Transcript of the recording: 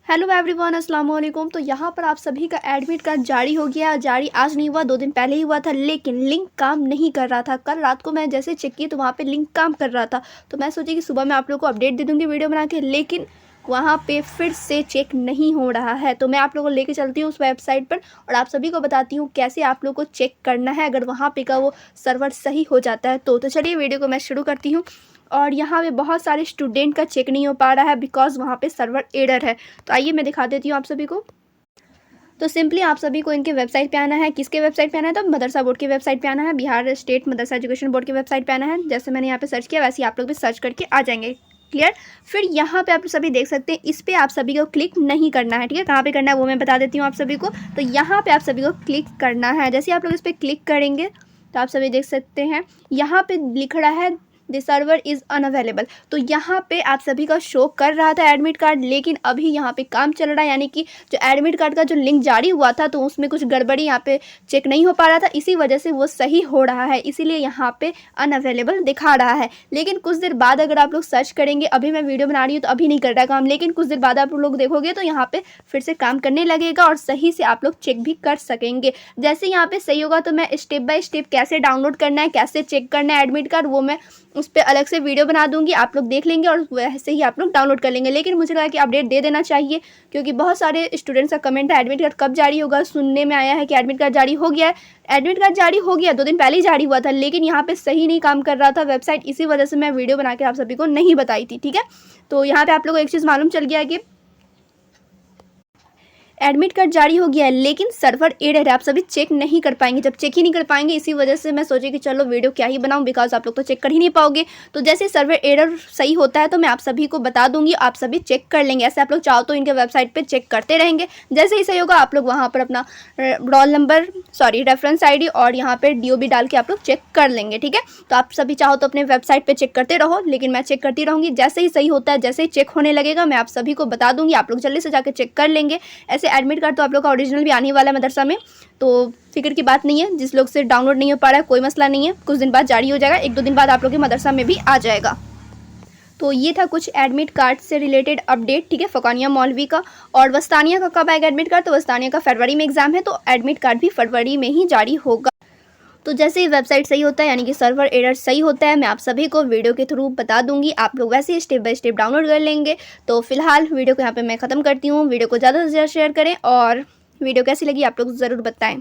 Hello everyone, अस्सलाम वालेकुम। तो यहाँ पर आप सभी का एडमिट कार्ड जारी हो गया। जारी आज नहीं हुआ, 2 दिन पहले ही हुआ था, लेकिन लिंक काम नहीं कर रहा था। कल रात को मैं जैसे चेक की तो वहाँ पे लिंक काम कर रहा था। तो मैं सोची कि सुबह मैं आप लोग को अपडेट दे दूँगी वीडियो बना के, लेकिन वहाँ पे फिर से चेक नहीं हो रहा है। तो मैं आप लोगों को लेके चलती हूँ उस वेबसाइट पर और आप सभी को बताती हूँ कैसे आप लोग को चेक करना है अगर वहाँ पे का वो सर्वर सही हो जाता है तो चलिए वीडियो को मैं शुरू करती हूँ। और यहाँ पे बहुत सारे स्टूडेंट का चेक नहीं हो पा रहा है बिकॉज़ वहाँ पे सर्वर एरर है। तो आइए मैं दिखा देती हूँ आप सभी को। तो सिंपली आप सभी को इनके वेबसाइट पे आना है। किसके वेबसाइट पे आना है? तो मदरसा बोर्ड की वेबसाइट पे आना है। बिहार स्टेट मदरसा एजुकेशन बोर्ड की वेबसाइट पे आना है। जैसे मैंने यहाँ पे सर्च किया वैसे ही आप लोग भी सर्च करके आ जाएंगे। क्लियर। फिर यहाँ पे आप सभी देख सकते हैं, इस पर आप सभी को क्लिक नहीं करना है। ठीक है, कहाँ पे करना है वो मैं बता देती हूँ आप सभी को। तो यहाँ पे आप सभी को क्लिक करना है। जैसे आप लोग इस पर क्लिक करेंगे तो आप सभी देख सकते हैं यहाँ पे लिख रहा है द सर्वर इज़ अनअवेलेबल। तो यहाँ पे आप सभी का शो कर रहा था एडमिट कार्ड, लेकिन अभी यहाँ पे काम चल रहा है, यानी कि जो एडमिट कार्ड का जो लिंक जारी हुआ था तो उसमें कुछ गड़बड़ी यहाँ पे चेक नहीं हो पा रहा था, इसी वजह से वो सही हो रहा है, इसीलिए यहाँ पे अनअवेलेबल दिखा रहा है। लेकिन कुछ देर बाद अगर आप लोग सर्च करेंगे, अभी मैं वीडियो बना रही हूँ तो अभी नहीं कर रहा काम, लेकिन कुछ देर बाद आप लोग देखोगे तो यहाँ पे फिर से काम करने लगेगा और सही से आप लोग चेक भी कर सकेंगे। जैसे यहाँ पे सही होगा तो मैं स्टेप बाय स्टेप कैसे डाउनलोड करना है, कैसे चेक करना है एडमिट कार्ड, वो मैं उस पर अलग से वीडियो बना दूंगी, आप लोग देख लेंगे और वैसे ही आप लोग डाउनलोड कर लेंगे। लेकिन मुझे लगा कि अपडेट दे देना चाहिए, क्योंकि बहुत सारे स्टूडेंट्स का कमेंट है एडमिट कार्ड कब जारी होगा। सुनने में आया है कि एडमिट कार्ड जारी हो गया है। एडमिट कार्ड जारी हो गया, 2 दिन पहले ही जारी हुआ था, लेकिन यहाँ पे सही नहीं काम कर रहा था वेबसाइट, इसी वजह से मैं वीडियो बना के आप सभी को नहीं बताई थी। ठीक है, तो यहाँ पे आप लोग को एक चीज़ मालूम चल गया है कि एडमिट कार्ड जारी हो गया है, लेकिन सर्वर एरर है, आप सभी चेक नहीं कर पाएंगे। जब चेक ही नहीं कर पाएंगे, इसी वजह से मैं सोची कि चलो वीडियो क्या ही बनाऊं, बिकॉज आप लोग तो चेक कर ही नहीं पाओगे। तो जैसे सर्वर एरर सही होता है तो मैं आप सभी को बता दूंगी, आप सभी चेक कर लेंगे। ऐसे आप लोग चाहो तो इनके वेबसाइट पर चेक करते रहेंगे। जैसे ही सही होगा आप लोग वहाँ पर अपना रोल नंबर, रेफरेंस ID और यहाँ पर DOB डाल के आप लोग चेक कर लेंगे। ठीक है, तो आप सभी चाहो तो अपने वेबसाइट पर चेक करते रहो, लेकिन मैं चेक करती रहूँगी। जैसे ही सही होता है, जैसे ही चेक होने लगेगा, मैं आप सभी को बता दूंगी, आप लोग जल्दी से जाकर चेक कर लेंगे। ऐसे एडमिट कार्ड तो आप लोग का ओरिजिनल भी आने वाला है मदरसा में, तो फिक्र की बात नहीं है। जिस लोग से डाउनलोड नहीं हो पा रहा है कोई मसला नहीं है, कुछ दिन बाद जारी हो जाएगा, 1-2 दिन बाद आप लोग के मदरसा में भी आ जाएगा। तो ये था कुछ एडमिट कार्ड से रिलेटेड अपडेट। ठीक है, फ़ुकानिया मौलवी का। और वस्तानिया का कब आएगा एडमिट कार्ड? तो वस्तानिया का फरवरी में एग्जाम है, तो एडमिट कार्ड भी फरवरी में ही जारी होगा। तो जैसे ही वेबसाइट सही होता है, यानी कि सर्वर एरर सही होता है, मैं आप सभी को वीडियो के थ्रू बता दूंगी, आप लोग वैसे ही स्टेप बाय स्टेप डाउनलोड कर लेंगे। तो फिलहाल वीडियो को यहाँ पे मैं ख़त्म करती हूँ। वीडियो को ज़्यादा से ज़्यादा शेयर करें और वीडियो कैसी लगी आप लोग ज़रूर बताएं।